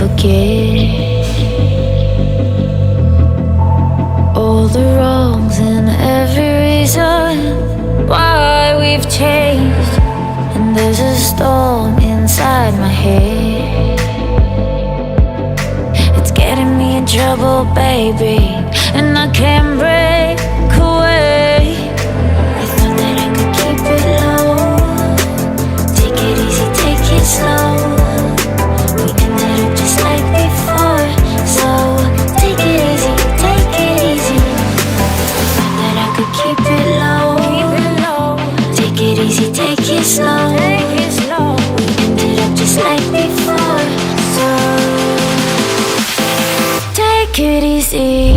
forget all the wrongs and every reason why we've changed. And there's a storm inside my head. It's getting me in trouble, baby, and I can't break away. I thought that I could keep it low. Take it easy, take it slow. We ended up just like before, so take it easy, take it easy. I thought that I could keep it low. Take it easy, take it slow. We ended up just like before, so take it easy.